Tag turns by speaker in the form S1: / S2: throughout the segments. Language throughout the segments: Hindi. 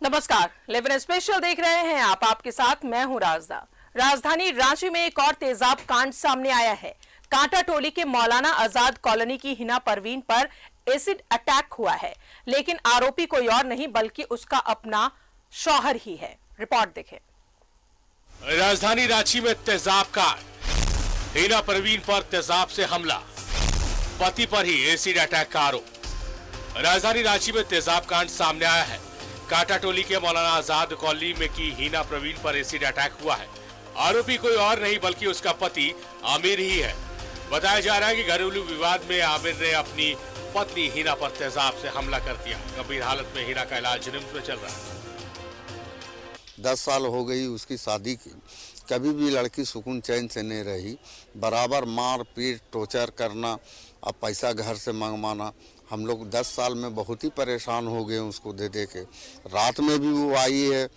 S1: नमस्कार, लिव इन स्पेशल देख रहे हैं आप। आपके साथ मैं हूं राजदा। राजधानी रांची में एक और तेजाब कांड सामने आया है। कांटा टोली के मौलाना आजाद कॉलोनी की हिना परवीन पर एसिड अटैक हुआ है, लेकिन आरोपी कोई और नहीं बल्कि उसका अपना शौहर ही है। रिपोर्ट देखें।
S2: राजधानी रांची में तेजाब कांड, हिना परवीन पर तेजाब से हमला, पति पर ही एसिड अटैक का आरोप। राजधानी रांची में तेजाब कांड सामने आया है। कांटा टोली के मौलाना आजाद कॉलोनी में की हिना परवीन पर एसिड अटैक हुआ है। आरोपी कोई और नहीं बल्कि उसका पति आमिर ही है। बताया जा रहा है कि घरेलू विवाद में आमिर ने अपनी पत्नी हिना पर तेजाब से हमला कर दिया। गंभीर हालत में हिना का इलाज रिम्स में चल रहा है।
S3: 10 साल हो गई उसकी शादी की, कभी भी लड़की सुकून चैन से नहीं रही। बराबर मार पीट टॉर्चर करना, अब पैसा घर से मंगवाना। हम लोग 10 साल में बहुत ही परेशान हो गए उसको दे दे के। रात में भी वो आई है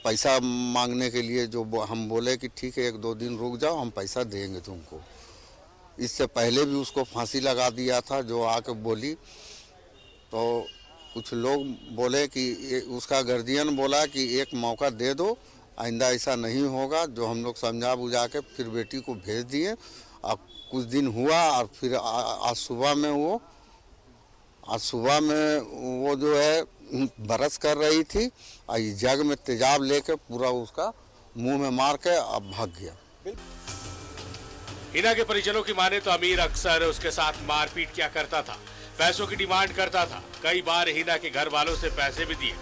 S3: पैसा मांगने के लिए, जो हम बोले कि ठीक है 1-2 दिन रुक जाओ, हम पैसा देंगे तुमको। इससे पहले भी उसको फांसी लगा दिया था। जो आके बोली तो कुछ लोग बोले कि उसका गार्जियन बोला कि एक मौका दे दो, आइंदा ऐसा नहीं होगा। जो हम लोग समझा बुझा के फिर बेटी को भेज दिए। अब कुछ दिन हुआ और फिर आज सुबह में वो जो है बरस कर रही थी और जग में तेजाब लेके पूरा उसका मुंह में मार के अब भाग गया।
S2: हिना के परिजनों की माने तो अमीर अक्सर उसके साथ मारपीट किया करता था, पैसों की डिमांड करता था। कई बार हिना के घर वालों से पैसे भी दिए।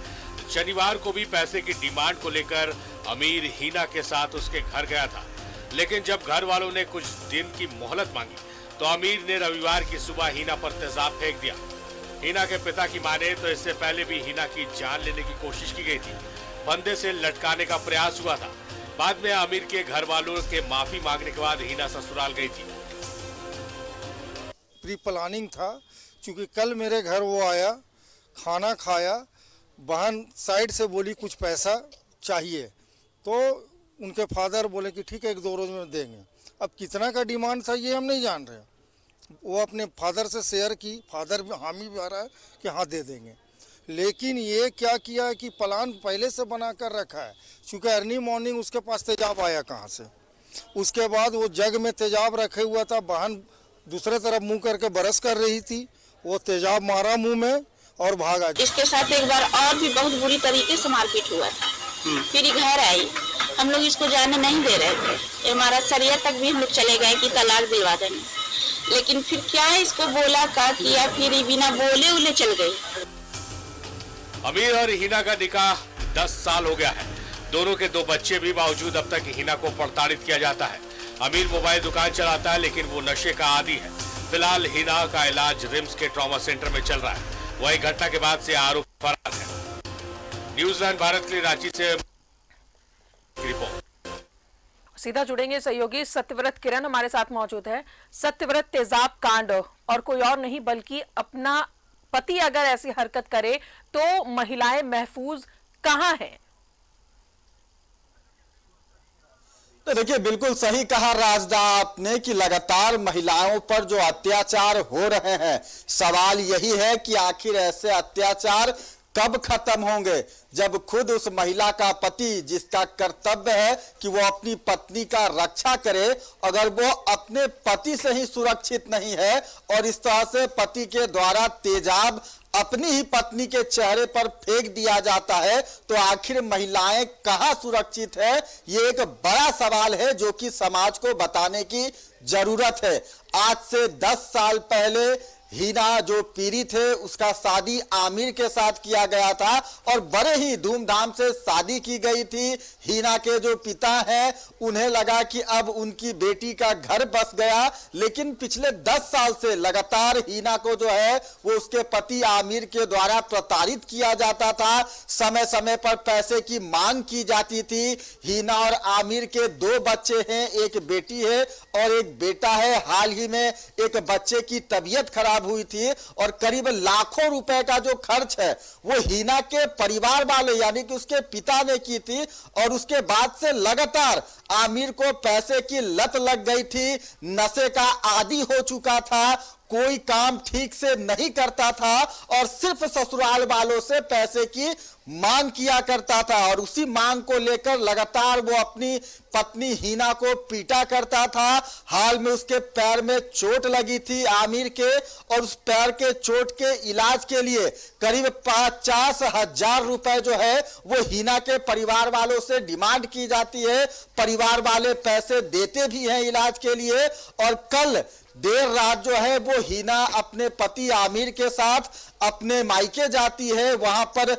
S2: शनिवार को भी पैसे की डिमांड को लेकर अमीर हिना के साथ उसके घर गया था, लेकिन जब घर वालों ने कुछ दिन की मोहलत मांगी तो अमीर ने रविवार की सुबह हिना पर तेजाब फेंक दिया। हिना के पिता की माने तो इससे पहले भी हिना की जान लेने की कोशिश की गई थी। फंदे से लटकाने का प्रयास हुआ था। बाद में आमिर के घर वालों के माफी मांगने के बाद हिना ससुराल गई थी।
S4: प्री प्लानिंग था, क्योंकि कल मेरे घर वो आया, खाना खाया, बहन साइड से बोली कुछ पैसा चाहिए, तो उनके फादर बोले कि ठीक है 1-2 रोज में देंगे। अब कितना का डिमांड था ये हम नहीं जान रहे। वो अपने फादर से शेयर की, फादर भी हामी भी आ रहा है कि हाँ दे देंगे। लेकिन ये क्या किया है कि प्लान पहले से बना कर रखा है, क्योंकि अर्ली मॉर्निंग उसके पास तेजाब आया कहाँ से। उसके बाद वो जग में तेजाब रखे हुआ था, बहन दूसरे तरफ मुंह करके बरस कर रही थी, वो तेजाब मारा मुंह में और भागा।
S5: इसके साथ एक बार और भी बहुत बुरी तरीके से मारपीट हुआ था। फिर घर आई, हम लोग इसको जाने नहीं दे रहे थे। हमारा सरिया तक भी हम लोग चले गए कि तलाक दिलवा देंगे, लेकिन फिर क्या इसको बोला का किया, फिर बिना बोले उले चल गई।
S2: अमीर और हिना का निकाह 10 साल हो गया है। दोनों के 2 बच्चे भी, बावजूद अब तक हिना को प्रताड़ित किया जाता है। अमीर मोबाइल दुकान चलाता है, लेकिन वो नशे का आदी है। फिलहाल हिना का इलाज रिम्स के ट्रॉमा सेंटर में चल रहा है। वही घटना के बाद से आरोपी फरार है। न्यूजीलैंड भारत के लिए रांची से रिपोर्ट।
S1: सीधा जुड़ेंगे सहयोगी सत्यव्रत किरण हमारे साथ मौजूद है। सत्यव्रत, तेजाब कांड और कोई और नहीं बल्कि अपना पति अगर ऐसी हरकत करे तो महिलाएं महफूज कहां हैं?
S6: तो देखिए, बिल्कुल सही कहा राजदा आपने कि लगातार महिलाओं पर जो अत्याचार हो रहे हैं, सवाल यही है कि आखिर ऐसे अत्याचार कब खत्म होंगे, जब खुद उस महिला का पति, जिसका कर्तव्य है कि वो अपनी पत्नी का रक्षा करे, अगर वो अपने पति से ही सुरक्षित नहीं है और इस तरह से पति के द्वारा तेजाब अपनी ही पत्नी के चेहरे पर फेंक दिया जाता है, तो आखिर महिलाएं कहां सुरक्षित है? ये एक बड़ा सवाल है जो कि समाज को बताने की जरूरत है। आज से 10 साल पहले हिना जो पीड़ित है, उसका शादी आमिर के साथ किया गया था और बड़े ही धूमधाम से शादी की गई थी। हिना के जो पिता हैं, उन्हें लगा कि अब उनकी बेटी का घर बस गया, लेकिन पिछले 10 साल से लगातार हिना को जो है वो उसके पति आमिर के द्वारा प्रताड़ित किया जाता था। समय समय पर पैसे की मांग की जाती थी। हिना और आमिर के 2 बच्चे हैं, एक बेटी है और एक बेटा है। हाल ही में एक बच्चे की तबीयत खराब हुई थी और करीब लाखों रुपए का जो खर्च है वो हिना के परिवार वाले यानी कि उसके पिता ने की थी। और उसके बाद से लगातार आमिर को पैसे की लत लग गई थी, नशे का आदी हो चुका था, कोई काम ठीक से नहीं करता था और सिर्फ ससुराल वालों से पैसे की मांग किया करता था और उसी मांग को लेकर लगातार वो अपनी पत्नी हिना को पीटा करता था। हाल में उसके पैर में चोट लगी थी आमिर के, और उस पैर के चोट के इलाज के लिए करीब 50,000 रुपए जो है वो हिना के परिवार वालों से डिमांड की जाती है। परिवार वाले पैसे देते भी हैं इलाज के लिए। और कल देर रात जो है वो हिना अपने पति आमिर के साथ अपने मायके जाती है, वहां पर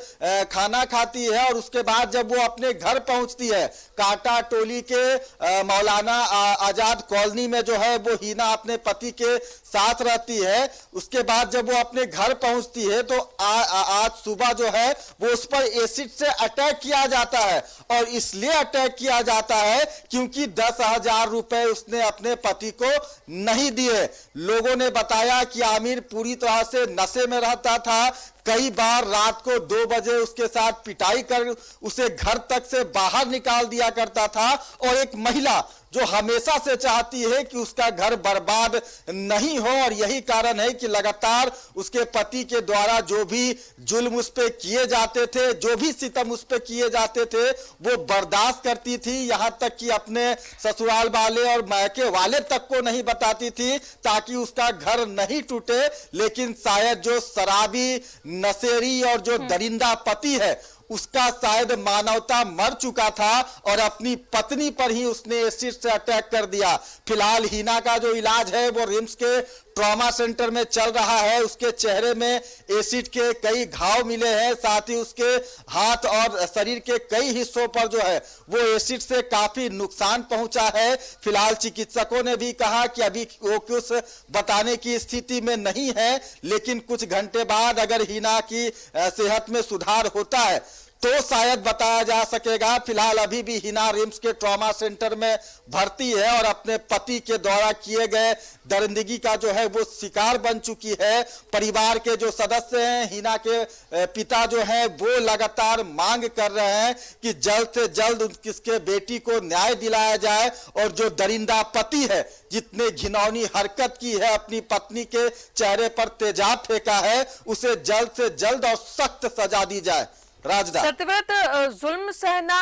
S6: खाना खाती है और उसके बाद जब वो अपने घर पहुंचती है, कांटा टोली के मौलाना आजाद कॉलोनी में जो है वो हिना अपने पति के साथ रहती है। उसके बाद जब वो अपने घर पहुंचती है तो आज सुबह जो है वो उस पर एसिड से अटैक किया जाता है, और इसलिए अटैक किया जाता है क्योंकि 10,000 रुपए उसने अपने पति को नहीं दिए। लोगों ने बताया कि आमिर पूरी तरह से नशे में रहता था। कई बार रात को 2 बजे उसके साथ पिटाई कर उसे घर तक से बाहर निकाल दिया करता था। और एक महिला जो हमेशा से चाहती है कि उसका घर बर्बाद नहीं हो, और यही कारण है कि लगातार उसके पति के द्वारा जो भी जुल्म उस पे किए जाते थे, जो भी सितम उस पे किए जाते थे, वो बर्दाश्त करती थी। यहां तक कि अपने ससुराल वाले और मायके वाले तक को नहीं बताती थी ताकि उसका घर नहीं टूटे। लेकिन शायद जो शराबी, नशेड़ी और जो दरिंदा पति है उसका शायद मानवता मर चुका था और अपनी पत्नी पर ही उसने एसिड से अटैक कर दिया। फिलहाल हिना का जो इलाज है वो रिम्स के ट्रॉमा सेंटर में चल रहा है। उसके चेहरे में एसिड के कई घाव मिले हैं, साथ ही उसके हाथ और शरीर के कई हिस्सों पर जो है वो एसिड से काफी नुकसान पहुंचा है। फिलहाल चिकित्सकों ने भी कहा कि अभी वो कुछ बताने की स्थिति में नहीं है, लेकिन कुछ घंटे बाद अगर हिना की सेहत में सुधार होता है तो शायद बताया जा सकेगा। फिलहाल अभी भी हिना रिम्स के ट्रॉमा सेंटर में भर्ती है और अपने पति के द्वारा किए गए दरिंदगी का जो है वो शिकार बन चुकी है। परिवार के जो सदस्य हैं, हिना के पिता जो हैं, वो लगातार मांग कर रहे हैं कि जल्द से जल्द उसके बेटी को न्याय दिलाया जाए, और जो दरिंदा पति है, जितने घिनौनी हरकत की है, अपनी पत्नी के चेहरे पर तेजाब फेंका है, उसे जल्द से जल्द और सख्त सजा दी जाए। राजदा
S1: सत्यव्रत, जुल्म सहना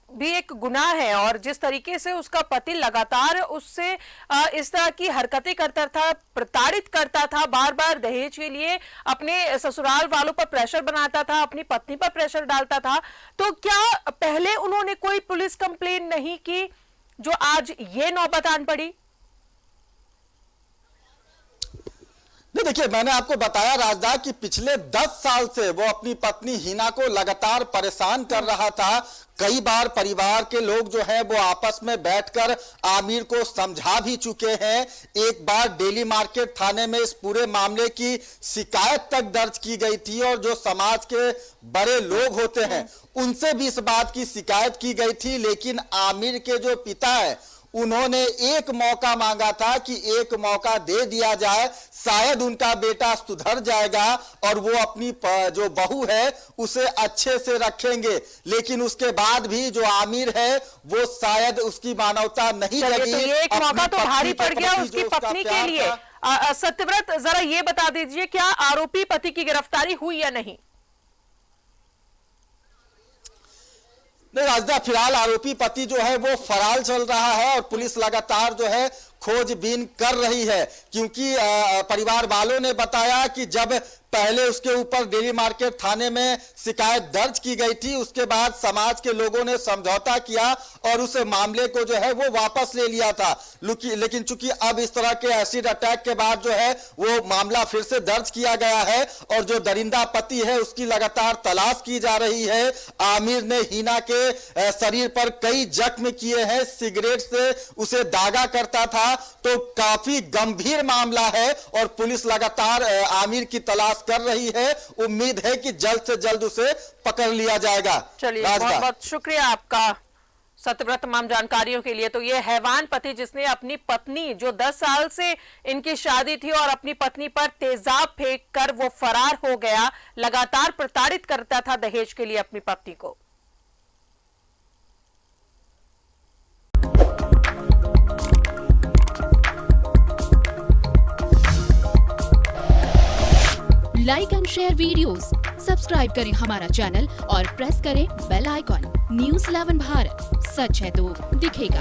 S1: भी एक गुनाह है, और जिस तरीके से उसका पति लगातार उससे इस तरह की हरकतें करता था, प्रताड़ित करता था, बार बार दहेज के लिए अपने ससुराल वालों पर प्रेशर बनाता था, अपनी पत्नी पर प्रेशर डालता था, तो क्या पहले उन्होंने कोई पुलिस कंप्लेन नहीं की जो आज ये नौबत आन पड़ी?
S6: नहीं, देखिए, मैंने आपको बताया राजदा कि पिछले 10 साल से वो अपनी पत्नी हिना को लगातार परेशान कर रहा था। कई बार परिवार के लोग जो हैं वो आपस में बैठकर आमिर को समझा भी चुके हैं। एक बार डेली मार्केट थाने में इस पूरे मामले की शिकायत तक दर्ज की गई थी, और जो समाज के बड़े लोग होते हैं उनसे भी इस बात की शिकायत की गई थी। लेकिन आमिर के जो पिता है उन्होंने एक मौका मांगा था कि एक मौका दे दिया जाए, शायद उनका बेटा सुधर जाएगा और वो अपनी जो बहू है उसे अच्छे से रखेंगे। लेकिन उसके बाद भी जो आमिर है वो शायद उसकी मानवता नहीं लगी।
S1: तो ये एक मौका तो भारी पड़ गया उसकी पत्नी के लिए। सत्यव्रत, जरा ये बता दीजिए, क्या आरोपी पति की गिरफ्तारी हुई या नहीं?
S6: नहीं राजदा, फिलहाल आरोपी पति जो है वो फरार चल रहा है और पुलिस लगातार जो है खोजबीन कर रही है, क्योंकि परिवार वालों ने बताया कि जब पहले उसके ऊपर डेली मार्केट थाने में शिकायत दर्ज की गई थी, उसके बाद समाज के लोगों ने समझौता किया और उस मामले को जो है वो वापस ले लिया था। लेकिन चूंकि अब इस तरह के एसिड अटैक के बाद जो है वो मामला फिर से दर्ज किया गया है और जो दरिंदा पति है उसकी लगातार तलाश की जा रही है। आमिर ने हिना के शरीर पर कई जख्म किए हैं, सिगरेट से उसे दागा करता था, तो काफी गंभीर मामला है और पुलिस लगातार आमिर की तलाश कर रही है। उम्मीद है कि जल्द से जल्द उसे पकड़ लिया जाएगा।
S1: चलिए, बहुत बहुत शुक्रिया आपका सत्यव्रत तमाम जानकारियों के लिए। तो ये हैवान पति जिसने अपनी पत्नी, जो 10 साल से इनकी शादी थी, और अपनी पत्नी पर तेजाब फेंक कर वो फरार हो गया, लगातार प्रताड़ित करता था दहेज के लिए अपनी पत्नी को।
S7: Like and share videos, subscribe करें हमारा चैनल और प्रेस करें बेल आइकॉन। News 11 भारत, सच है तो दिखेगा।